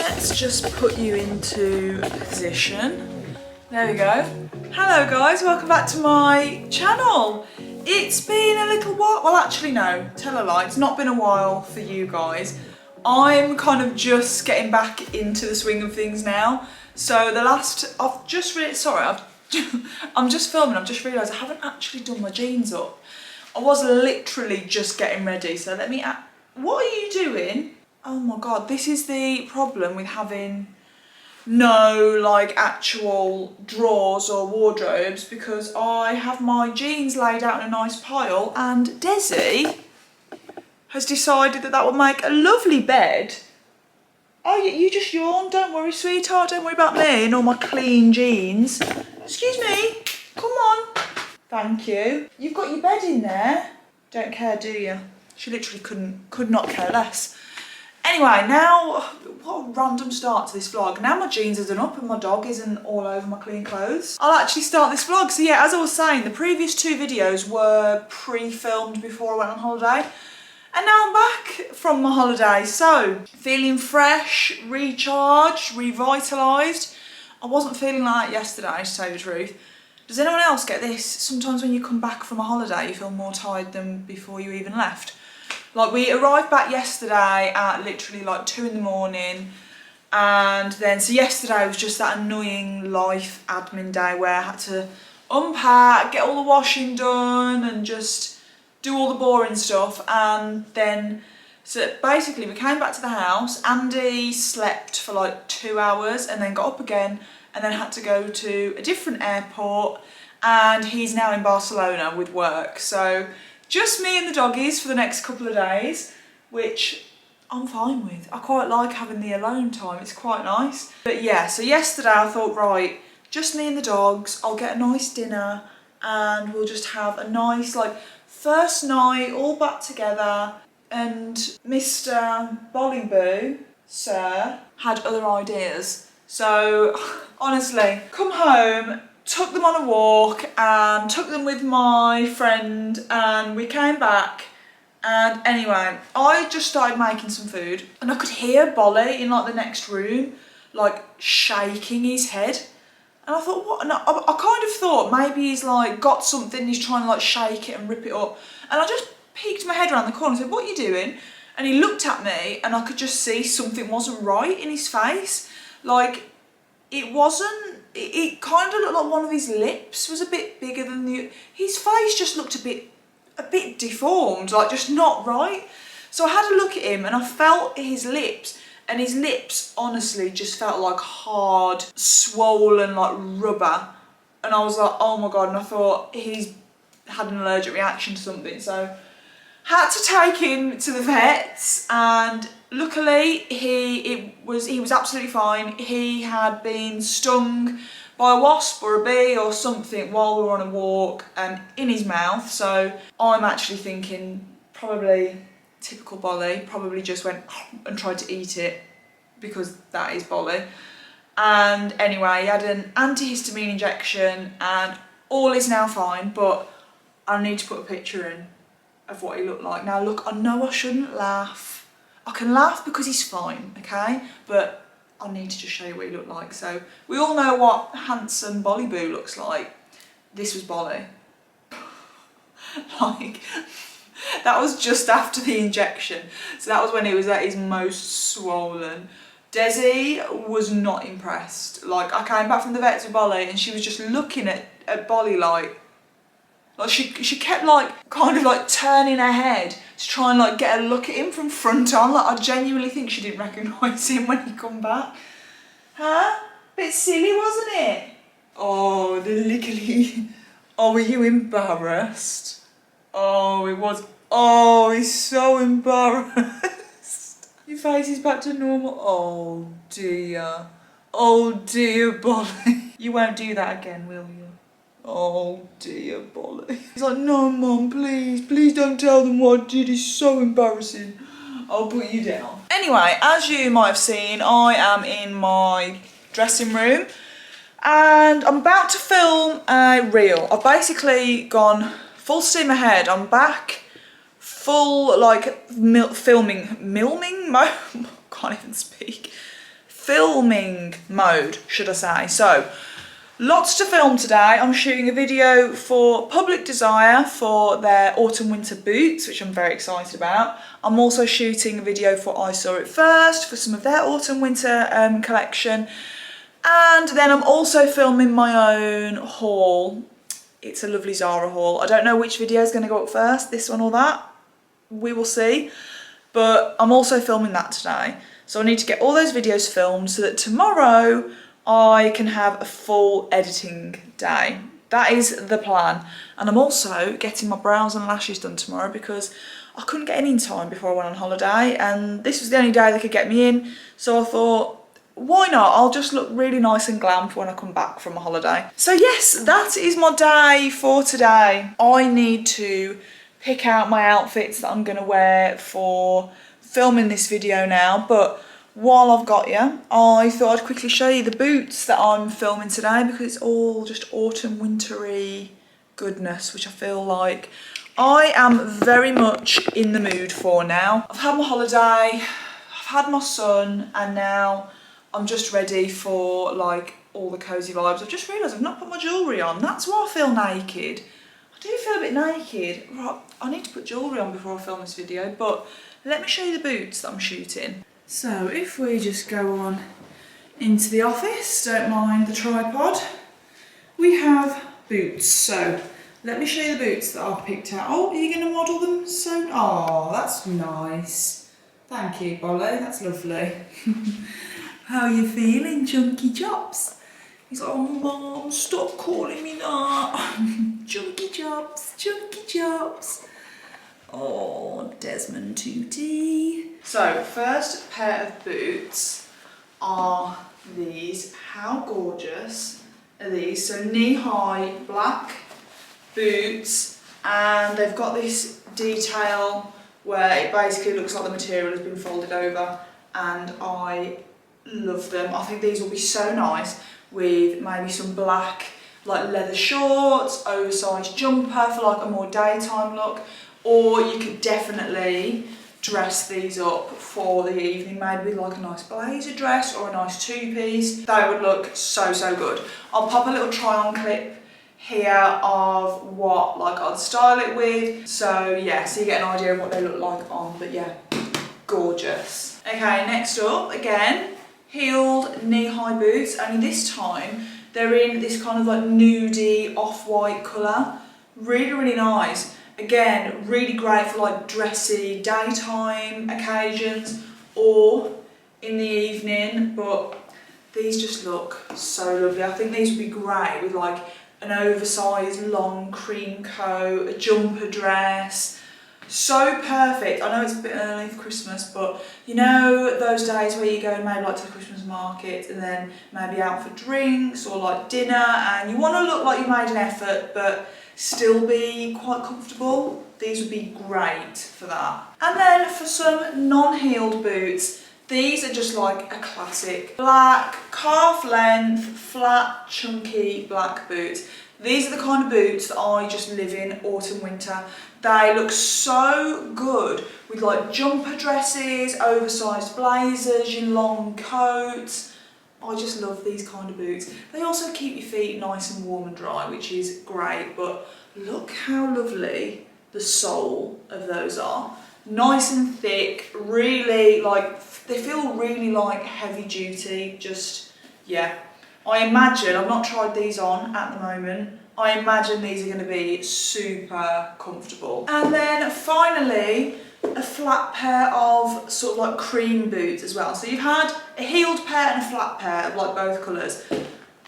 Let's just put you into position. There we go. Hello guys, welcome back to my channel. It's been a little while, well actually no, tell a lie, it's not been a while for you guys. I'm kind of just getting back into the swing of things now. So the last, I'm just filming, I've just realised I haven't actually done my jeans up. I was literally just getting ready, so let me, what are you doing? Oh my god, this is the problem with having no like actual drawers or wardrobes, because I have my jeans laid out in a nice pile and Desi has decided that that will make a lovely bed. Oh, you just yawned, don't worry sweetheart, don't worry about me and all my clean jeans. Excuse me, come on. Thank you. You've got your bed in there. Don't care, do you? She literally could not care less. Anyway, now, what a random start to this vlog. Now my jeans are done up and my dog isn't all over my clean clothes, I'll actually start this vlog. So yeah, as I was saying, the previous two videos were pre-filmed before I went on holiday. And now I'm back from my holiday, so feeling fresh, recharged, revitalised. I wasn't feeling like that yesterday, to tell you the truth. Does anyone else get this? Sometimes when you come back from a holiday, you feel more tired than before you even left. Like, we arrived back yesterday at literally like 2 in the morning, and then, so yesterday was just that annoying life admin day where I had to unpack, get all the washing done and just do all the boring stuff. And then, so basically we came back to the house, Andy slept for like 2 hours and then got up again and then had to go to a different airport, and he's now in Barcelona with work. So just me and the doggies for the next couple of days, which I'm fine with. I quite like having the alone time, it's quite nice. But yeah, so yesterday I thought, right, just me and the dogs, I'll get a nice dinner and we'll just have a nice like first night all back together. And Mr. Bollyboo, sir, had other ideas. So honestly, come home, took them on a walk and took them with my friend, and we came back, and anyway, I just started making some food and I could hear Bolly in like the next room like shaking his head, and I thought, what? And I kind of thought maybe he's like got something, he's trying to like shake it and rip it up, and I just peeked my head around the corner and said, what are you doing? And he looked at me and I could just see something wasn't right in his face. Like, it kind of looked like one of his lips was a bit bigger than his face just looked a bit deformed, like just not right. So I had a look at him and I felt his lips, and his lips honestly just felt like hard, swollen, like rubber. And I was like, oh my God, and I thought he's had an allergic reaction to something. So had to take him to the vets, and luckily he was absolutely fine. He had been stung by a wasp or a bee or something while we were on a walk and in his mouth. So I'm actually thinking probably typical Bolly, probably just went and tried to eat it, because that is Bolly. And anyway, he had an antihistamine injection and all is now fine, but I need to put a picture in of what he looked like. Now look, I know I shouldn't laugh. I can laugh because he's fine, okay? But I need to just show you what he looked like. So we all know what handsome Bollyboo looks like. This was Bolly. Like, that was just after the injection. So that was when he was at his most swollen. Desi was not impressed. Like, I came back from the vets with Bolly and she was just looking at Bolly like she kept like kind of like turning her head to try and like get a look at him from front on. Like, I genuinely think she didn't recognise him when he come back. Huh? Bit silly, wasn't it? Oh, the lickly. Oh, were you embarrassed? Oh, it was. Oh, he's so embarrassed. Your face is back to normal. Oh dear. Oh dear, Bolly. You won't do that again, will you? Oh dear, Bolly. He's like, no Mum, please don't tell them what I did, it's so embarrassing. I'll put you down. Anyway, as you might have seen, I am in my dressing room and I'm about to film a reel. I've basically gone full steam ahead. I'm back full like filming mode. Can't even speak. filming mode, should I say. So, lots to film today. I'm shooting a video for Public Desire for their autumn winter boots, which I'm very excited about. I'm also shooting a video for I Saw It First for some of their autumn winter collection. And then I'm also filming my own haul. It's a lovely ZARA haul. I don't know which video is going to go up first, this one or that. We will see. But I'm also filming that today. So I need to get all those videos filmed so that tomorrow I can have a full editing day. That is the plan. And I'm also getting my brows and lashes done tomorrow because I couldn't get in time before I went on holiday, and this was the only day they could get me in. So I thought, why not? I'll just look really nice and glam for when I come back from my holiday. So yes, that is my day for today. I need to pick out my outfits that I'm gonna wear for filming this video now, but while I've got you, I thought I'd quickly show you the boots that I'm filming today because it's all just autumn wintry goodness, which I feel like I am very much in the mood for now. I've had my holiday, I've had my sun, and now I'm just ready for like all the cozy vibes. I've just realised I've not put my jewellery on. That's why I feel naked. I do feel a bit naked. Right, I need to put jewellery on before I film this video, but let me show you the boots that I'm shooting. So if we just go on into the office, don't mind the tripod, we have boots. So let me show you the boots that I've picked out. Oh, are you going to model them? So, oh, that's nice. Thank you, Bolly, that's lovely. How are you feeling, Chunky Chops? He's like, oh Mom, stop calling me that. Chunky Chops, Chunky Chops. Oh, Desmond Tootie. So, first pair of boots are these. How gorgeous are these? So, knee-high black boots, and they've got this detail where it basically looks like the material has been folded over, and I love them. I think these will be so nice with maybe some black like leather shorts, oversized jumper for like a more daytime look, or you could definitely dress these up for the evening, maybe with like a nice blazer dress or a nice two-piece. They would look so, so good. I'll pop a little try-on clip here of what like I'd style it with. So yeah, so you get an idea of what they look like on, but yeah, gorgeous. Okay, next up, again, heeled knee-high boots, only this time they're in this kind of like nudie off-white colour. Really, really nice. Again, really great for like dressy daytime occasions or in the evening, but these just look so lovely. I think these would be great with like an oversized long cream coat, a jumper dress. So perfect. I know it's a bit early for Christmas, but you know those days where you go maybe like to the Christmas market and then maybe out for drinks or like dinner, and you want to look like you made an effort but still be quite comfortable. These would be great for that. And then for some non-heeled boots, these are just like a classic black calf length flat chunky black boots. These are the kind of boots that I just live in autumn winter. They look so good with like jumper dresses, oversized blazers, your long coats. I just love these kind of boots. They also keep your feet nice and warm and dry, which is great, but look how lovely the sole of those are. Nice and thick, really like, they feel really like heavy duty, just, yeah. I imagine, I've not tried these on at the moment, I imagine these are going to be super comfortable. And then finally, a flat pair of sort of like cream boots as well. So you've had a heeled pair and a flat pair of like both colours.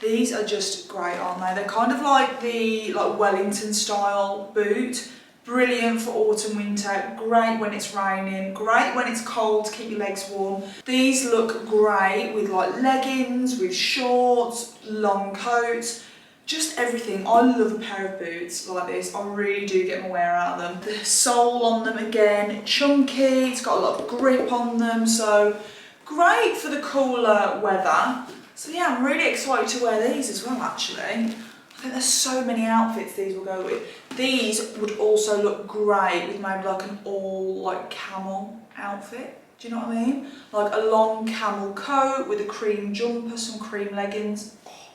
These are just great, aren't they? They're kind of like the like Wellington style boot. Brilliant for autumn, winter, great when it's raining, great when it's cold to keep your legs warm. These look great with like leggings, with shorts, long coats, just everything. I love a pair of boots like this. I really do get my wear out of them. The sole on them again, chunky, it's got a lot of grip on them, so great for the cooler weather. So yeah, I'm really excited to wear these as well actually. I think there's so many outfits these will go with. These would also look great with maybe like an all like camel outfit. Do you know what I mean? Like a long camel coat with a cream jumper, some cream leggings. Oh,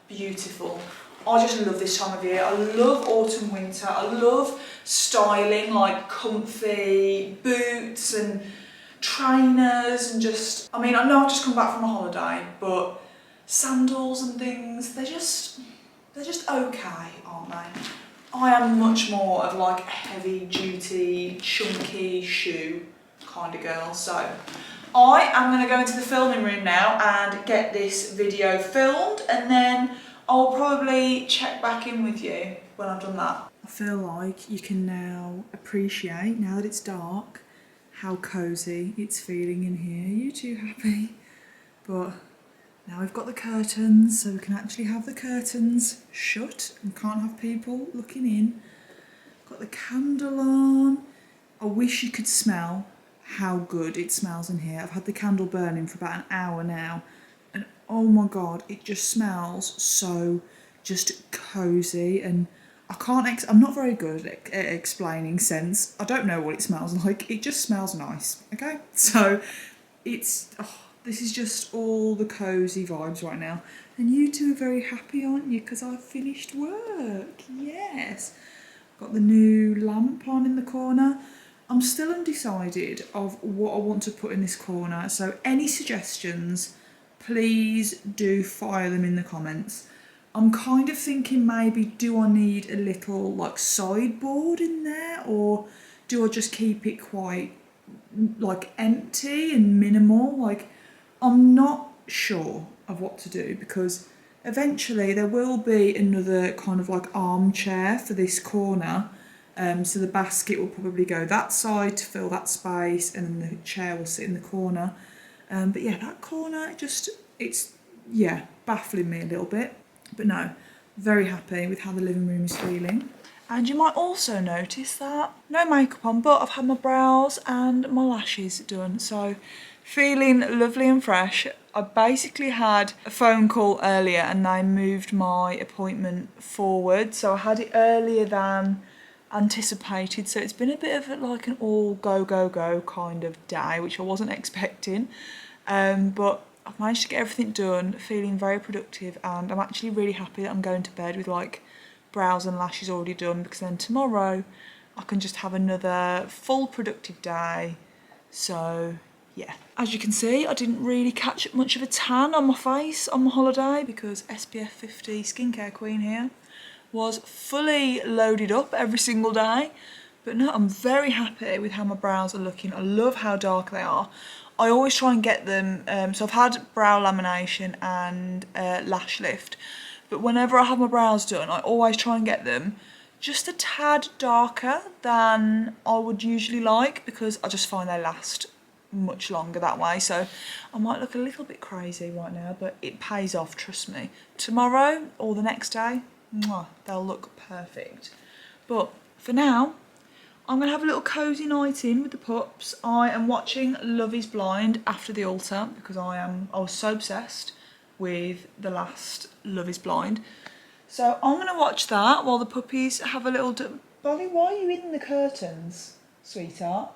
beautiful. I just love this time of year. I love autumn, winter. I love styling, like comfy boots and trainers and just, I mean, I know I've just come back from a holiday, but sandals and things, they're just okay, aren't they? I am much more of like a heavy duty, chunky shoe kind of girl. So I am going to go into the filming room now and get this video filmed, and then I'll probably check back in with you when I've done that. I feel like you can now appreciate, now that it's dark, how cosy it's feeling in here. Are you too happy? But now we've got the curtains, so we can actually have the curtains shut and can't have people looking in. Got the candle on. I wish you could smell how good it smells in here. I've had the candle burning for about an hour now, and oh my god, it just smells so just cosy. And I'm not very good at explaining scents. I don't know what it smells like. It just smells nice, okay? So it's, this is just all the cosy vibes right now. And you two are very happy, aren't you? Because I've finished work, yes. Got the new lamp on in the corner. I'm still undecided of what I want to put in this corner. So any suggestions, please do fire them in the comments. I'm kind of thinking maybe, do I need a little like sideboard in there, or do I just keep it quite like empty and minimal? Like, I'm not sure of what to do, because eventually there will be another kind of like armchair for this corner. So the basket will probably go that side to fill that space, and then the chair will sit in the corner. But yeah, that corner, it's baffling me a little bit. But no, very happy with how the living room is feeling. And you might also notice that no makeup on, but I've had my brows and my lashes done. So feeling lovely and fresh. I basically had a phone call earlier and they moved my appointment forward. So I had it earlier than anticipated. So it's been a bit of like an all go, go, go kind of day, which I wasn't expecting. But I've managed to get everything done, feeling very productive, and I'm actually really happy that I'm going to bed with like brows and lashes already done, because then tomorrow I can just have another full productive day. So yeah, as you can see, I didn't really catch much of a tan on my face on my holiday, because SPF 50 skincare queen here was fully loaded up every single day. But no, I'm very happy with how my brows are looking. I love how dark they are. I always try and get them, so I've had brow lamination and lash lift, but whenever I have my brows done, I always try and get them just a tad darker than I would usually like, because I just find they last much longer that way. So I might look a little bit crazy right now, but it pays off, trust me. Tomorrow or the next day, mwah, they'll look perfect. But for now, I'm going to have a little cosy night in with the pups. I am watching Love is Blind after the altar, because I was so obsessed with the last Love is Blind. So I'm going to watch that while the puppies have a little... Bolly, why are you in the curtains, sweetheart?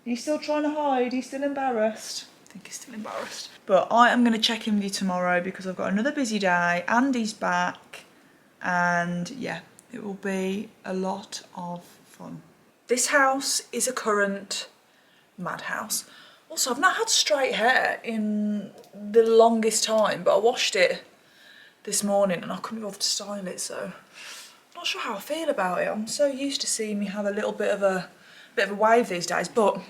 Are you still trying to hide? Are you still embarrassed? I think he's still embarrassed. But I am going to check in with you tomorrow, because I've got another busy day. Andy's back. And yeah, it will be a lot of fun. This house is a current madhouse. Also, I've not had straight hair in the longest time, but I washed it this morning and I couldn't be bothered to style it, so I'm not sure how I feel about it. I'm so used to seeing me have a little bit of a wave these days, but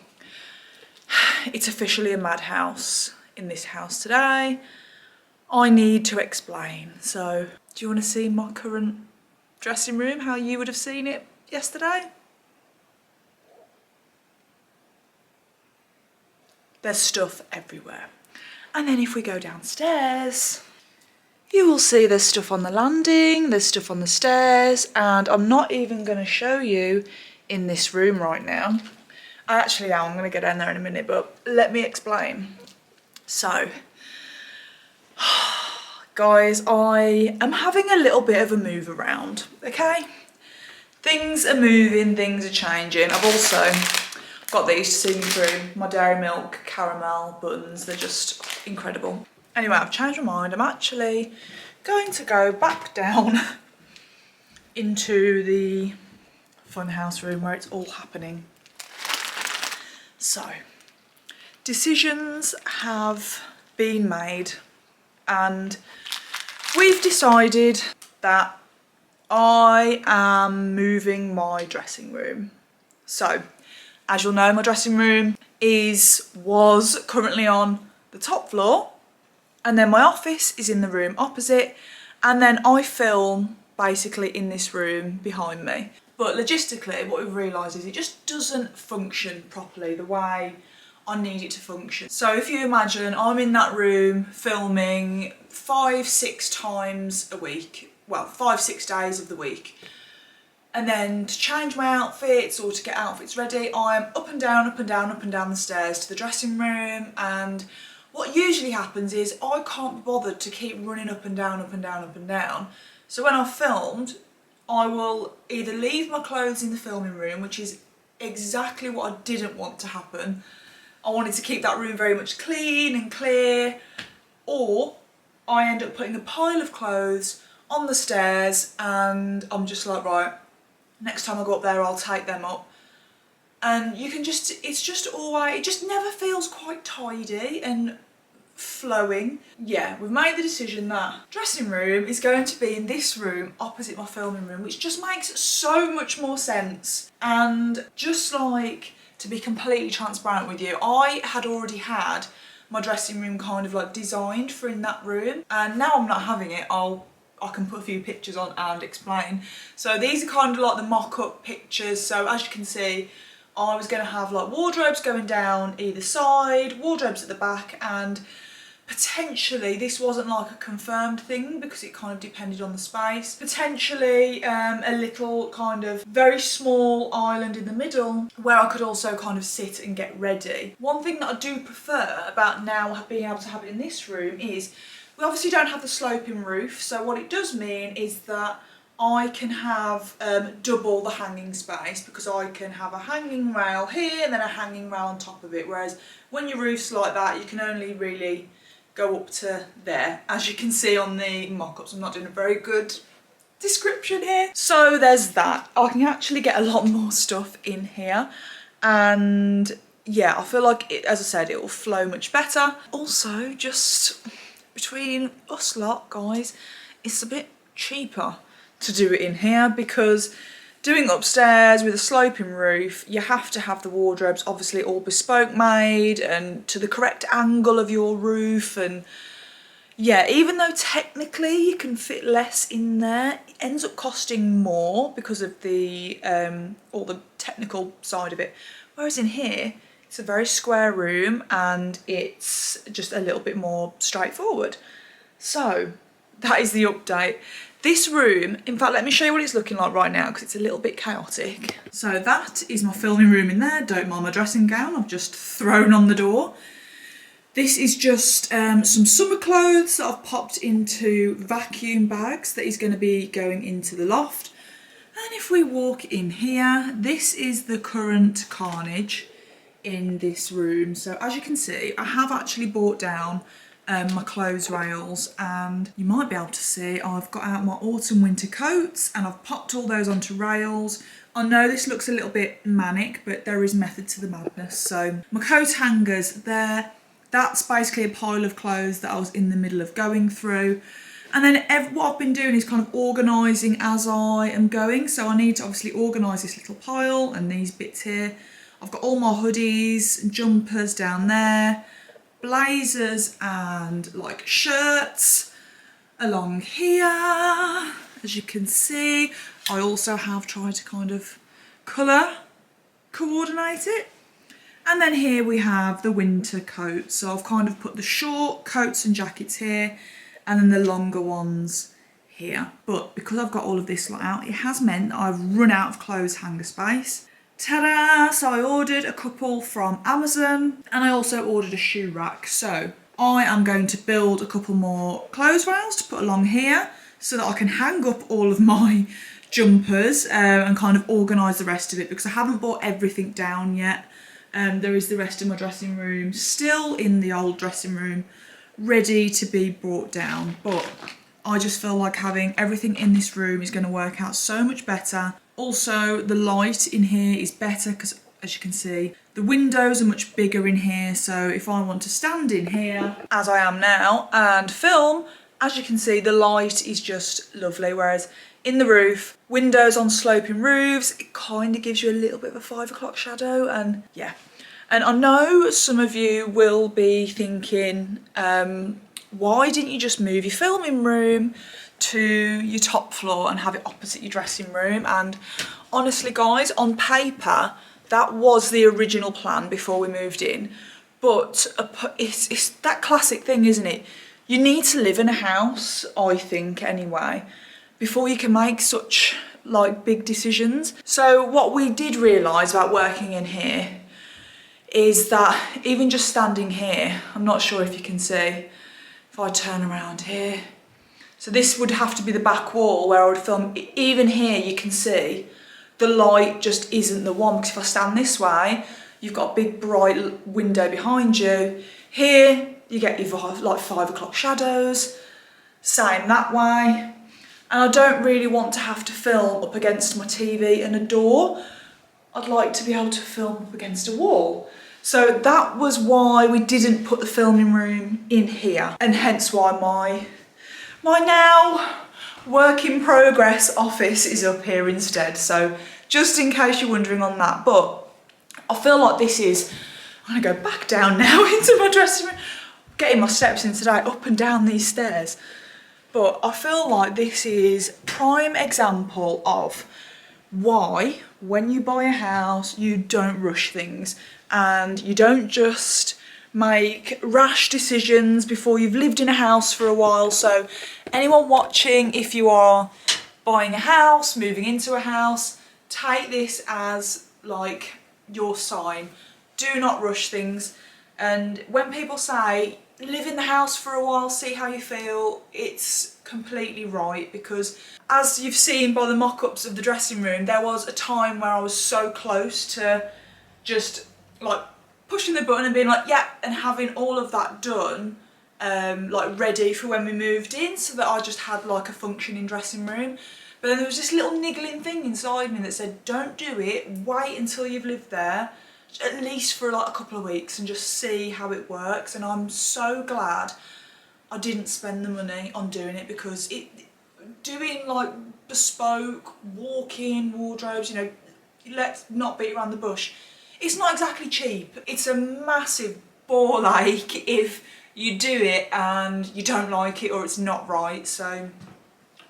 it's officially a madhouse in this house today. I need to explain. So, do you want to see my current dressing room, how you would have seen it yesterday? There's stuff everywhere. And then if we go downstairs, you will see there's stuff on the landing, there's stuff on the stairs, and I'm not even going to show you in this room right now. Actually, I'm going to go down there in a minute, but let me explain. So, guys, I am having a little bit of a move around, okay? Things are moving, things are changing. I've also got these to see me through. My dairy milk caramel buns, they're just incredible. Anyway, I've changed my mind. I'm actually going to go back down into the funhouse room where it's all happening. So, decisions have been made and we've decided that I am moving my dressing room. So, as you'll know, my dressing room was currently on the top floor, and then my office is in the room opposite, and then I film basically in this room behind me. But logistically, what we've realised is it just doesn't function properly the way I need it to function. So if you imagine I'm in that room filming 5-6 times a week, well, 5-6 days of the week. And then to change my outfits or to get outfits ready, I'm up and down, up and down, up and down the stairs to the dressing room. And what usually happens is I can't be bothered to keep running up and down, up and down, up and down. So when I've filmed, I will either leave my clothes in the filming room, which is exactly what I didn't want to happen. I wanted to keep that room very much clean and clear, or I end up putting a pile of clothes on the stairs and I'm just like, right, next time I go up there I'll take them up. And you can just, it's just always, it just never feels quite tidy and flowing. Yeah, we've made the decision that dressing room is going to be in this room opposite my filming room, which just makes so much more sense. And just like, to be completely transparent with you, I had already had my dressing room kind of like designed for in that room, and now I'm not having it. I can put a few pictures on and explain. So these are kind of like the mock-up pictures. So as you can see, I was going to have like wardrobes going down either side, wardrobes at the back, and potentially, this wasn't like a confirmed thing because it kind of depended on the space, potentially a little kind of very small island in the middle where I could also kind of sit and get ready. One thing that I do prefer about now being able to have it in this room is we obviously don't have the sloping roof, so what it does mean is that I can have double the hanging space, because I can have a hanging rail here and then a hanging rail on top of it, whereas when your roof's like that you can only really go up to there. As you can see on the mock-ups, I'm not doing a very good description here. So there's that. I can actually get a lot more stuff in here, and yeah, I feel like it, as I said, it will flow much better. Also, just between us lot, guys, it's a bit cheaper to do it in here, because doing upstairs with a sloping roof, you have to have the wardrobes obviously all bespoke made and to the correct angle of your roof. And yeah, even though technically you can fit less in there, it ends up costing more because of the all the technical side of it. Whereas in here, it's a very square room and it's just a little bit more straightforward. So that is the update. This room, in fact, let me show you what it's looking like right now because it's a little bit chaotic. So that is my filming room in there. Don't mind my dressing gown, I've just thrown on the door. This is just some summer clothes that I've popped into vacuum bags that is going to be going into the loft. And if we walk in here, this is the current carnage in this room. So as you can see, I have actually brought down my clothes rails, and you might be able to see I've got out my autumn winter coats and I've popped all those onto rails. I know this looks a little bit manic, but there is method to the madness. So my coat hangers there, that's basically a pile of clothes that I was in the middle of going through. And then what I've been doing is kind of organising as I am going. So I need to obviously organise this little pile and these bits here. I've got all my hoodies and jumpers down there, blazers and like shirts along here. As you can see, I also have tried to kind of colour coordinate it. And then here we have the winter coats. So I've kind of put the short coats and jackets here and then the longer ones here. But because I've got all of this lot out, it has meant that I've run out of clothes hanger space. Ta-da! So I ordered a couple from Amazon and I also ordered a shoe rack. So I am going to build a couple more clothes rails to put along here so that I can hang up all of my jumpers and kind of organise the rest of it, because I haven't brought everything down yet. There is the rest of my dressing room still in the old dressing room, ready to be brought down, but I just feel like having everything in this room is going to work out so much better. Also, the light in here is better because, as you can see, the windows are much bigger in here, so if I want to stand in here, as I am now, and film, as you can see, the light is just lovely, whereas in the roof, windows on sloping roofs, it kind of gives you a little bit of a 5 o'clock shadow, and yeah. And I know some of you will be thinking, why didn't you just move your filming room to your top floor and have it opposite your dressing room? And honestly, guys, on paper, that was the original plan before we moved in. But it's that classic thing, isn't it? You need to live in a house, I think, anyway, before you can make such like big decisions. So what we did realise about working in here is that even just standing here, I'm not sure if you can see, if I turn around here, so this would have to be the back wall where I would film. Even here you can see the light just isn't the one, because if I stand this way, you've got a big bright window behind you. Here you get your like 5 o'clock shadows, same that way. And I don't really want to have to film up against my TV and a door. I'd like to be able to film up against a wall. So that was why we didn't put the filming room in here, and hence why my now work in progress office is up here instead. So just in case you're wondering on that, but I feel like this is, I'm gonna go back down now into my dressing room, getting my steps in today, up and down these stairs. But I feel like this is prime example of why, when you buy a house, you don't rush things and you don't just make rash decisions before you've lived in a house for a while. So anyone watching, if you are buying a house, moving into a house, take this as like your sign. Do not rush things. And when people say, live in the house for a while, see how you feel, it's completely right, because as you've seen by the mock-ups of the dressing room, there was a time where I was so close to just like pushing the button and being like, yeah, and having all of that done, like ready for when we moved in, so that I just had like a functioning dressing room. But then there was this little niggling thing inside me that said, don't do it, wait until you've lived there, at least for like a couple of weeks, and just see how it works. And I'm so glad I didn't spend the money on doing it, because doing like bespoke walk-in wardrobes, you know, let's not beat around the bush, it's not exactly cheap. It's a massive ball ache if you do it and you don't like it or it's not right. So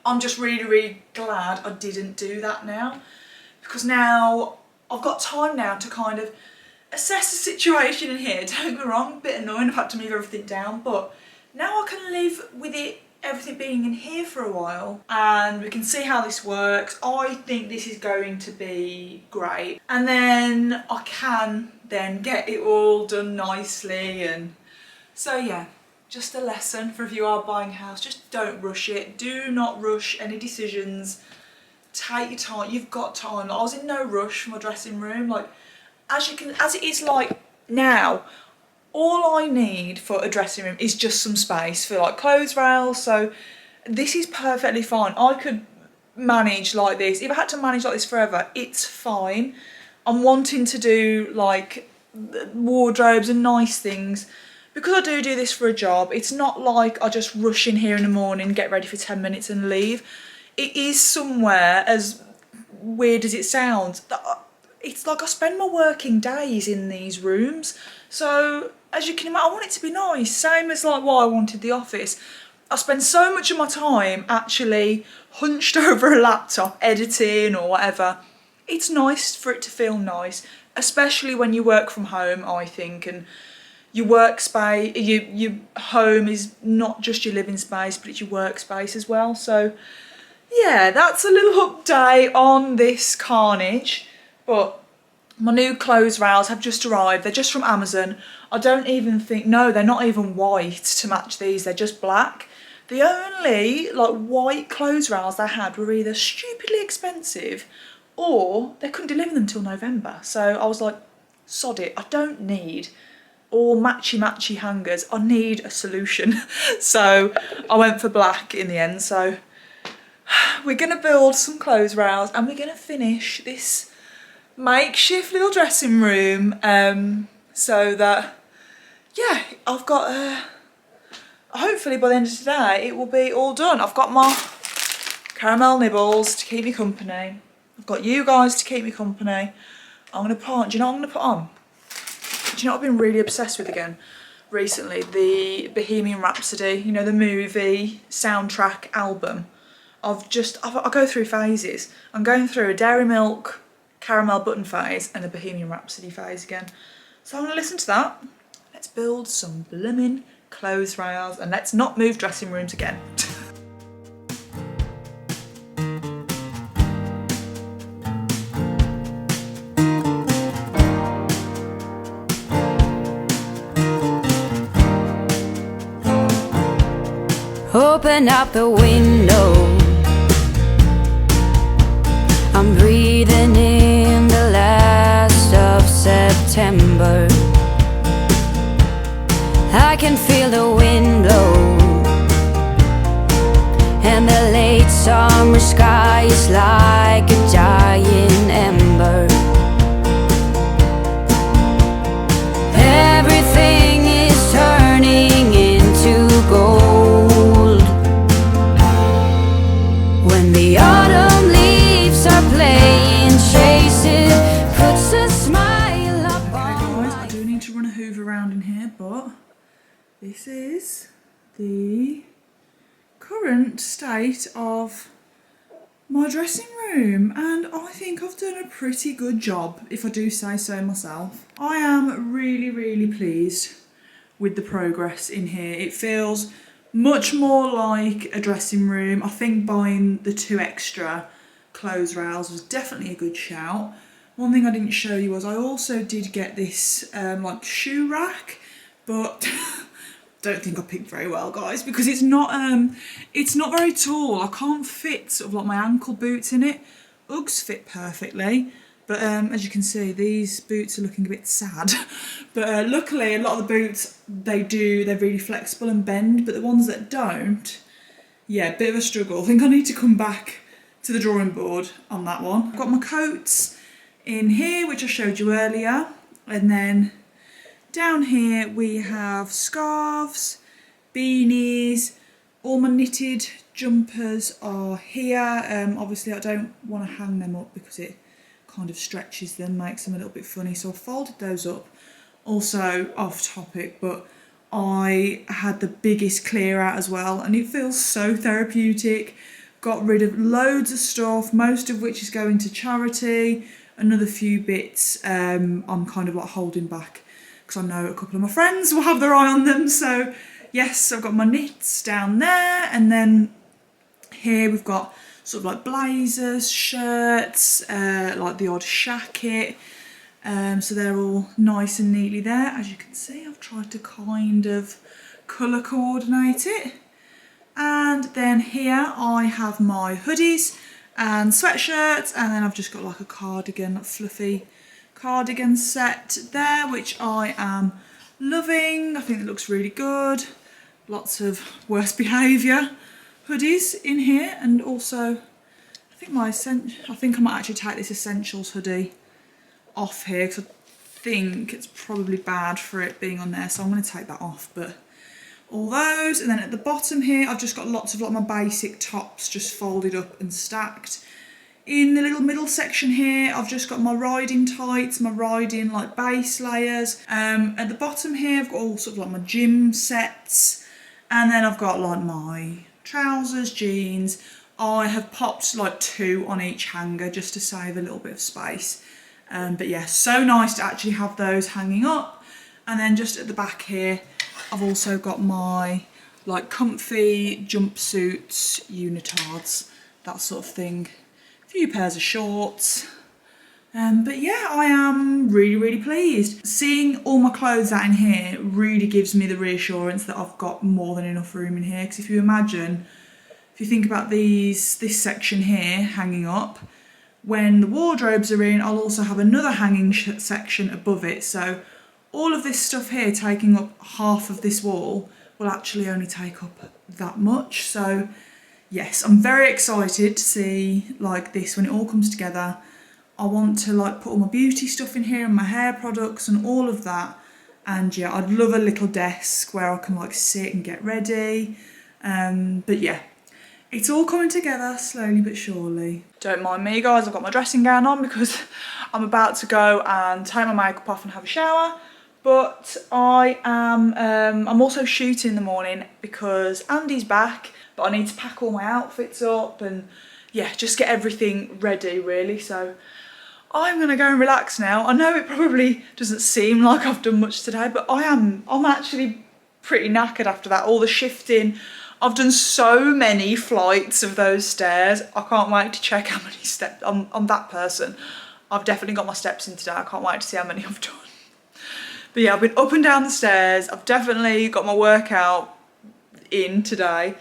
I'm just really, really glad I didn't do that now, because now I've got time now to kind of assess the situation in here. Don't get me wrong, a bit annoying I've had to move everything down, but now I can live with it, everything being in here for a while, and we can see how this works. I think this is going to be great, and then I can then get it all done nicely. And so yeah, just a lesson for if you are buying a house, just don't rush it. Do not rush any decisions. Take your time. You've got time. I was in no rush for my dressing room. Like, as it is like now, all I need for a dressing room is just some space for like clothes rails. So this is perfectly fine. I could manage like this. If I had to manage like this forever, it's fine. I'm wanting to do like wardrobes and nice things, because I do this for a job. It's not like I just rush in here in the morning, get ready for 10 minutes and leave. It is somewhere, as weird as it sounds, it's like I spend my working days in these rooms. So as you can imagine, I want it to be nice. Same as like why I wanted the office. I spend so much of my time actually hunched over a laptop editing or whatever. It's nice for it to feel nice, especially when you work from home, I think, and your workspace, your home is not just your living space, but it's your workspace as well. So yeah, that's a little update on this carnage. But my new clothes rails have just arrived. They're just from Amazon. I don't even think, no, they're not even white to match these. They're just black. The only like white clothes rails they had were either stupidly expensive or they couldn't deliver them till November. So I was like, sod it, I don't need all matchy hangers, I need a solution. So I went for black in the end. So we're gonna build some clothes rails and we're gonna finish this makeshift little dressing room, so that, yeah, I've got, hopefully by the end of today it will be all done. I've got my caramel nibbles to keep me company. I've got you guys to keep me company. I'm gonna put on, do you know what I'm gonna put on? Do you know what I've been really obsessed with again recently? The Bohemian Rhapsody, you know, the movie soundtrack album. I go through phases. I'm going through a Dairy Milk caramel button phase and a Bohemian Rhapsody phase again. So I'm gonna listen to that. Let's build some blooming clothes rails and let's not move dressing rooms again. Open up the window, I'm breathing in the last of September. I can feel the wind blow, and the late summer sky is like a giant ember. Everything is turning into gold when the autumn leaves are playing chase it, puts a smile up on guys, I do need to run a hoover around in here, but this is the current state of my dressing room, and I think I've done a pretty good job, if I do say so myself. I am really pleased with the progress in here. It feels much more like a dressing room. I think buying the 2 extra clothes rails was definitely a good shout. One thing I didn't show you was I also did get this like shoe rack, but don't think I picked very well, guys, because it's not very tall. I can't fit sort of like my ankle boots in it. Uggs fit perfectly, but as you can see, these boots are looking a bit sad. But luckily, a lot of the boots, they're really flexible and bend, but the ones that don't, yeah, bit of a struggle. I think I need to come back to the drawing board on that one. I've got my coats in here, which I showed you earlier, and then down here we have scarves, beanies, all my knitted jumpers are here. Obviously I don't want to hang them up because it kind of stretches them, makes them a little bit funny, so I folded those up. Also off topic, but I had the biggest clear out as well and it feels so therapeutic. Got rid of loads of stuff, most of which is going to charity. Another few bits I'm kind of like holding back because I know a couple of my friends will have their eye on them. So yes, I've got my knits down there, and then here we've got sort of like blazers, shirts, like the odd shacket. So they're all nice and neatly there. As you can see, I've tried to kind of colour coordinate it. And then here I have my hoodies and sweatshirts, and then I've just got like a cardigan, like fluffy cardigan set there, which I am loving. I think it looks really good. Lots of worst behaviour hoodies in here, and also I think I might actually take this Essentials hoodie off here because I think it's probably bad for it being on there, so I'm going to take that off. But all those, and then at the bottom here I've just got lots of like my basic tops just folded up and stacked. In the little middle section here I've just got my riding tights, my riding like base layers. At the bottom here I've got all sort of like my gym sets, and then I've got like my trousers, jeans. I have popped like 2 on each hanger just to save a little bit of space. But yeah, so nice to actually have those hanging up. And then just at the back here I've also got my like comfy jumpsuits, unitards, that sort of thing. A few pairs of shorts. But yeah, I am really pleased. Seeing all my clothes out in here really gives me the reassurance that I've got more than enough room in here. Because if you imagine, if you think about this section here hanging up, when the wardrobes are in, I'll also have another hanging section above it. So all of this stuff here taking up half of this wall will actually only take up that much. So yes, I'm very excited to see like this when it all comes together. I want to like put all my beauty stuff in here and my hair products and all of that. And yeah, I'd love a little desk where I can like sit and get ready. But yeah, it's all coming together slowly but surely. Don't mind me guys, I've got my dressing gown on because I'm about to go and take my makeup off and have a shower. But I'm also shooting in the morning because Andy's back, but I need to pack all my outfits up and yeah, just get everything ready really. So I'm gonna go and relax now. I know it probably doesn't seem like I've done much today, but I'm actually pretty knackered after that. All the shifting. I've done so many flights of those stairs. I can't wait to check how many steps. I'm that person. I've definitely got my steps in today. I can't wait to see how many I've done. But yeah, I've been up and down the stairs. I've definitely got my workout in today.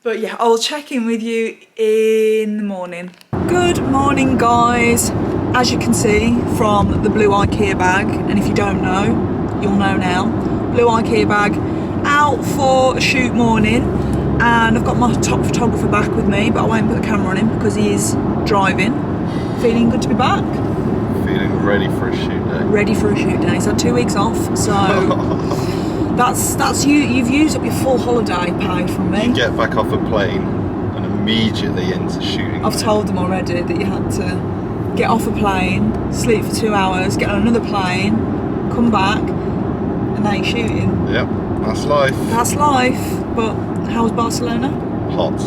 But yeah, I'll check in with you in the morning. Good morning, guys. As you can see from the blue IKEA bag, and if you don't know, you'll know now. Blue IKEA bag, out for a shoot morning, and I've got my top photographer back with me, but I won't put the camera on him because he is driving. Feeling good to be back. Feeling ready for a shoot day. Ready for a shoot day. He's had 2 weeks off, so that's you've used up your full holiday pay from me. You get back off a plane and immediately into shooting. I've told them already that you had to get off a plane, sleep for 2 hours, get on another plane, come back, and now you're shooting. Yep, that's life. That's life. But how's Barcelona? Hot.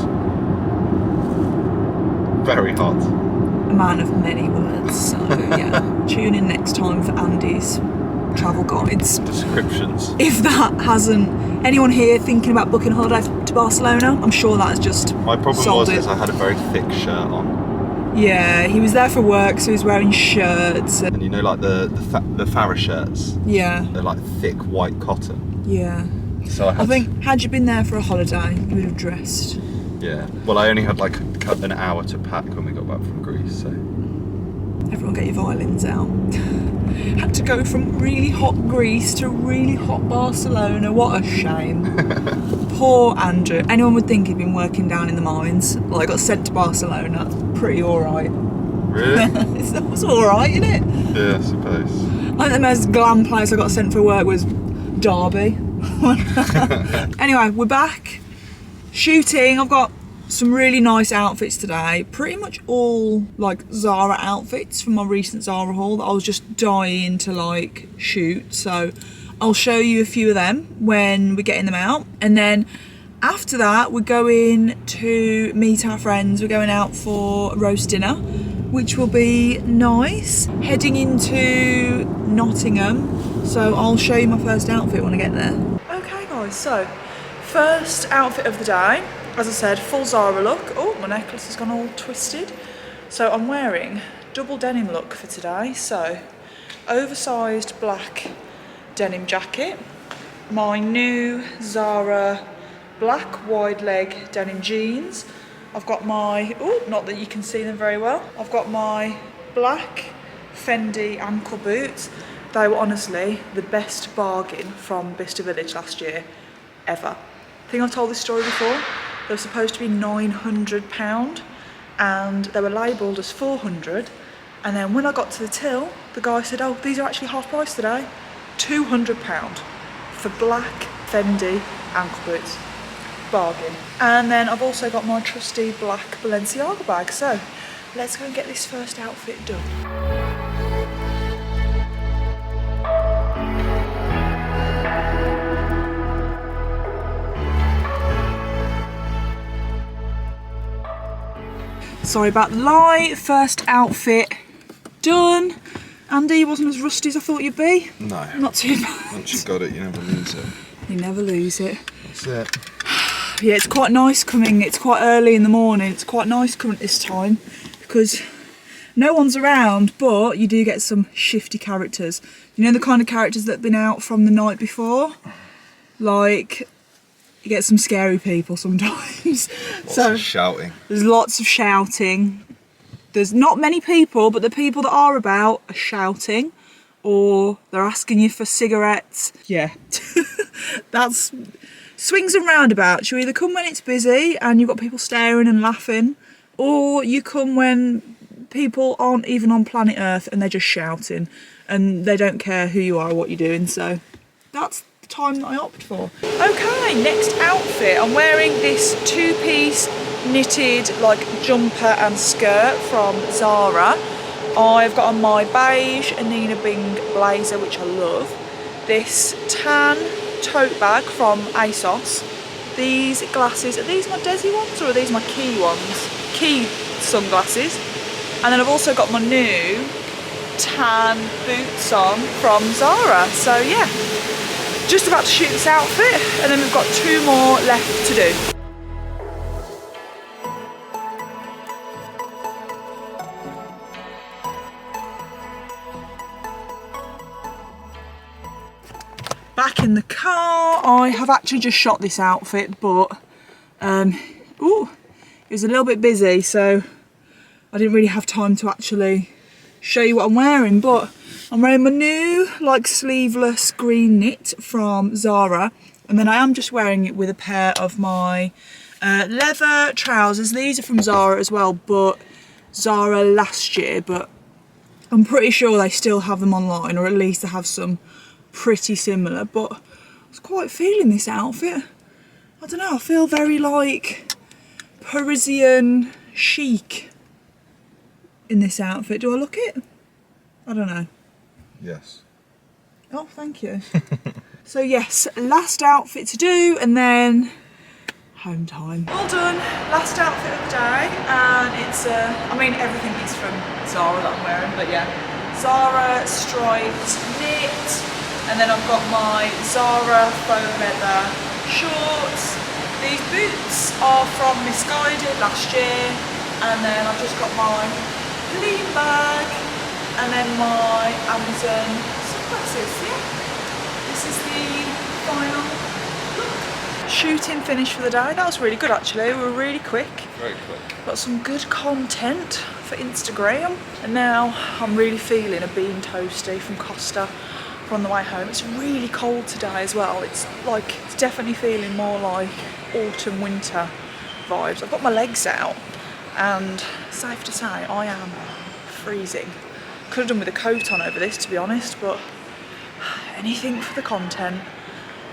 Very hot. A man of many words, so yeah. Tune in next time for Andy's travel guides. Descriptions. If that hasn't, anyone here thinking about booking a holiday to Barcelona, I'm sure that has just My problem sold was it. is I had a very thick shirt on. Yeah, he was there for work, so he was wearing shirts. And you know, like the Farah shirts, Yeah, they're like thick white cotton. yeah. So I think had you been there for a holiday, you would have dressed. Yeah. Well, I only had like an hour to pack when we got back from Greece, so. Everyone get your violins out. Had to go from really hot Greece to really hot Barcelona. What a shame. Poor Andrew. Anyone would think he'd been working down in the mines. Like, got sent to Barcelona. That's pretty alright. Really? It's alright, isn't it? Yeah, I suppose. I think the most glam place I got sent for work was Derby. Anyway, we're back. Shooting. I've got some really nice outfits today. Pretty much all like ZARA outfits from my recent ZARA haul that I was just dying to like shoot. So I'll show you a few of them when we're getting them out. And then after that, we're going to meet our friends. We're going out for roast dinner, which will be nice. Heading into Nottingham. So I'll show you my first outfit when I get there. Okay guys, so first outfit of the day. As I said, full ZARA look. Oh, my necklace has gone all twisted. So I'm wearing double denim look for today. So oversized black denim jacket, my new ZARA black wide leg denim jeans. I've got my, oh, not that you can see them very well. I've got my black Fendi ankle boots. They were honestly the best bargain from Bicester Village last year ever. I think I've told this story before. They were supposed to be £900 and they were labelled as 400. And then when I got to the till, the guy said, oh, these are actually half price today. £200 for black Fendi ankle boots. Bargain. And then I've also got my trusty black Balenciaga bag. So let's go and get this first outfit done. Sorry about the light. First outfit done. Andy, you wasn't as rusty as I thought you'd be. No. Not too bad. Once you've got it, you never lose it. You never lose it. That's it. Yeah, it's quite nice coming. It's quite early in the morning. It's quite nice coming at this time because no one's around, but you do get some shifty characters. You know the kind of characters that have been out from the night before? Like, you get some scary people sometimes. Lots of shouting. There's lots of shouting. There's not many people, but the people that are about are shouting or they're asking you for cigarettes. Yeah, that's swings and roundabouts. You either come when it's busy and you've got people staring and laughing, or you come when people aren't even on planet Earth and they're just shouting and they don't care who you are or what you're doing. So that's the time that I opt for. Okay, next outfit. I'm wearing this two-piece knitted like jumper and skirt from ZARA. I've got on my beige Anina Bing blazer, which I love. This tan tote bag from ASOS. These glasses, are these my Desi ones or are these my Key ones? Key sunglasses. And then I've also got my new tan boots on from ZARA. So yeah, just about to shoot this outfit and then we've got 2 more left to do. Back in the car, I have actually just shot this outfit, but it was a little bit busy, so I didn't really have time to actually show you what I'm wearing. But I'm wearing my new like sleeveless green knit from ZARA, and then I am just wearing it with a pair of my leather trousers. These are from ZARA as well, but ZARA last year, but I'm pretty sure they still have them online, or at least they have some pretty similar. But I was quite feeling this outfit. I don't know, I feel very like Parisian chic in this outfit. Do I look it? I don't know. Yes. Oh, thank you. So yes, last outfit to do and then home time. All done, last outfit of the day, and it's I mean everything is from ZARA that I'm wearing, but yeah, ZARA striped knit, and then I've got my ZARA faux leather shorts. These boots are from Misguided last year, and then I've just got my lean bag, and then my Amazon sunglasses. Yeah, this is the final look. Shooting finished for the day. That was really good actually. We were really quick. Very quick. Got some good content for Instagram, and now I'm really feeling a bean toasty from Costa on the way home. It's really cold today as well. It's definitely feeling more like autumn winter vibes. I've got my legs out and safe to say I am freezing. Could have done with a coat on over this, to be honest, but anything for the content.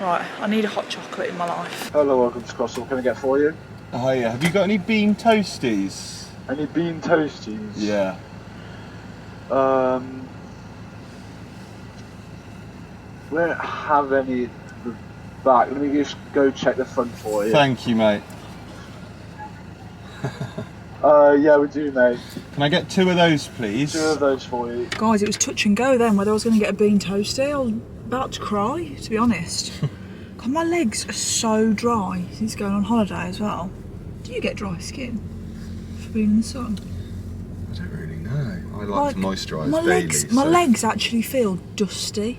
Right, I need a hot chocolate in my life. Hello, welcome to Cross. What can I get for you? Oh yeah, have you got any bean toasties? Any bean toasties? Yeah. We don't have any at the back. Let me just go check the front for you. Thank you, mate. Yeah, we do, mate. Can I get 2 of those, please? 2 of those for you. Guys, it was touch and go then whether I was going to get a bean toasty. I was about to cry, to be honest. God, my legs are so dry since going on holiday as well. Do you get dry skin for being in the sun? I don't really know. I like to moisturise my daily. legs, my legs actually feel dusty.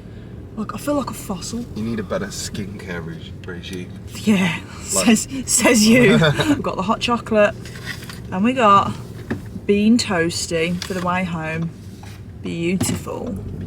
Like I feel like a fossil. You need a better skincare regime. Yeah, Like- says you. We've got the hot chocolate and we got bean toasty for the way home. Beautiful.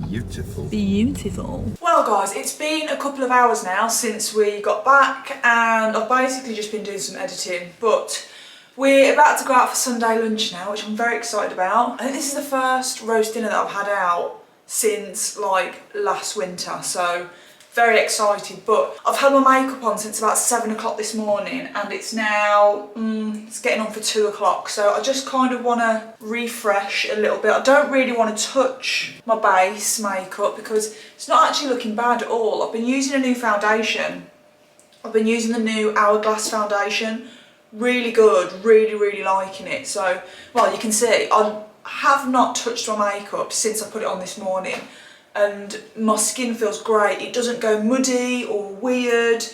Beautiful. Beautiful. Well guys, it's been a couple of hours now since we got back and I've basically just been doing some editing, but we're about to go out for Sunday lunch now, which I'm very excited about. I think this is the first roast dinner that I've had out since like last winter, so very excited. But I've had my makeup on since about 7 o'clock this morning and it's now it's getting on for 2 o'clock, so I just kind of want to refresh a little bit. I don't really want to touch my base makeup because it's not actually looking bad at all. I've been using a new foundation. I've been using the new Hourglass foundation. Really good, really liking it. So, well, you can see I have not touched my makeup since I put it on this morning and my skin feels great. It doesn't go muddy or weird.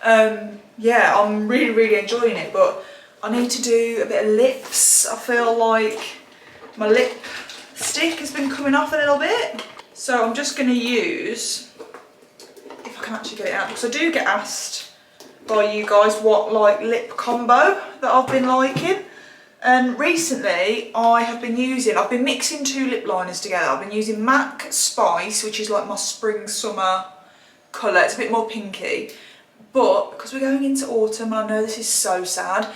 Yeah, I'm really enjoying it, but I need to do a bit of lips. I feel like my lip stick has been coming off a little bit. So I'm just going to use, if I can actually get it out, because I do get asked by you guys what like lip combo that I've been liking. And recently I've been mixing 2 lip liners together. I've been using MAC Spice, which is like my spring summer colour. It's a bit more pinky, but because we're going into autumn and I know this is so sad,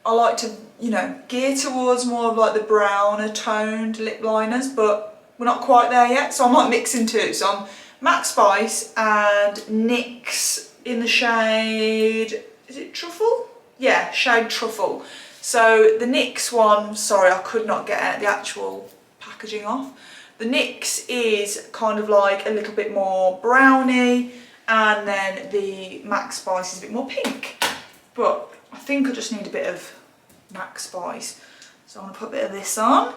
I like to, you know, gear towards more of like the browner toned lip liners, but we're not quite there yet, so I might mix in 2. So I'm MAC Spice and NYX in the shade, is it Truffle? Yeah, shade Truffle. So the NYX one, sorry, I could not get the actual packaging off. The NYX is kind of like a little bit more browny, and then the MAC Spice is a bit more pink. But I think I just need a bit of MAC Spice. So I'm gonna put a bit of this on.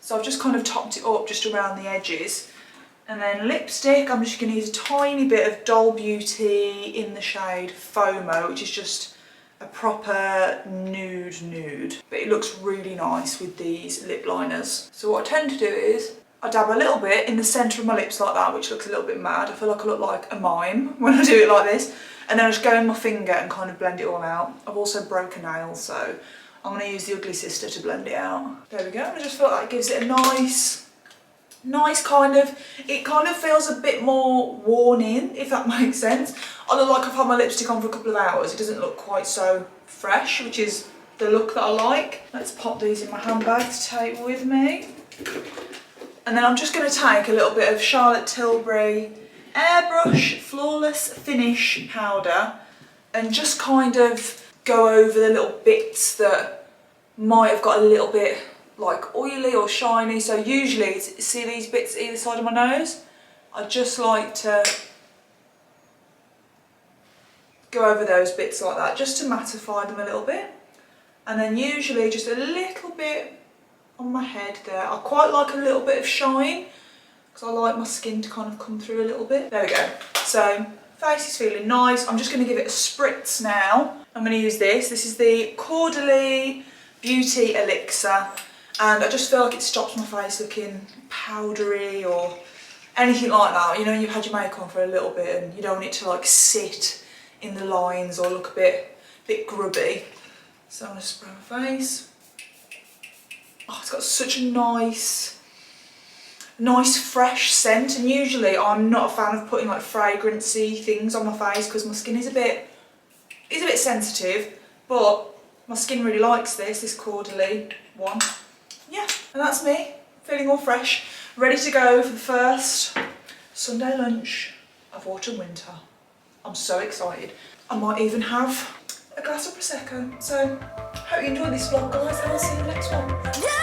So I've just kind of topped it up just around the edges. And then lipstick, I'm just going to use a tiny bit of Doll Beauty in the shade FOMO, which is just a proper nude. But it looks really nice with these lip liners. So what I tend to do is, I dab a little bit in the centre of my lips like that, which looks a little bit mad. I feel like I look like a mime when I do it like this. And then I just go in my finger and kind of blend it all out. I've also broken nails, so I'm going to use the Ugly Sister to blend it out. There we go. I just feel like that gives it a nice kind of, it kind of feels a bit more worn in, if that makes sense. I look like I've had my lipstick on for a couple of hours. It doesn't look quite so fresh, which is the look that I like. Let's pop these in my handbag to take with me. And then I'm just going to take a little bit of Charlotte Tilbury Airbrush Flawless Finish powder and just kind of go over the little bits that might have got a little bit like oily or shiny. So usually, see these bits either side of my nose? I just like to go over those bits like that, just to mattify them a little bit. And then usually just a little bit on my head there. I quite like a little bit of shine, because I like my skin to kind of come through a little bit. There we go. So, face is feeling nice. I'm just going to give it a spritz now. I'm going to use this. This is the Caudalie Beauty Elixir. And I just feel like it stops my face looking powdery or anything like that. You know, when you've had your makeup on for a little bit and you don't want it to like sit in the lines or look a bit grubby. So I'm going to spray my face. Oh, it's got such a nice fresh scent, and usually I'm not a fan of putting like fragrancy things on my face because my skin is a bit sensitive, but my skin really likes this Caudalie one. Yeah, and that's me, feeling all fresh, ready to go for the first Sunday lunch of autumn winter. I'm so excited. I might even have a glass of Prosecco. So, hope you enjoyed this vlog, guys, and I'll see you in the next one.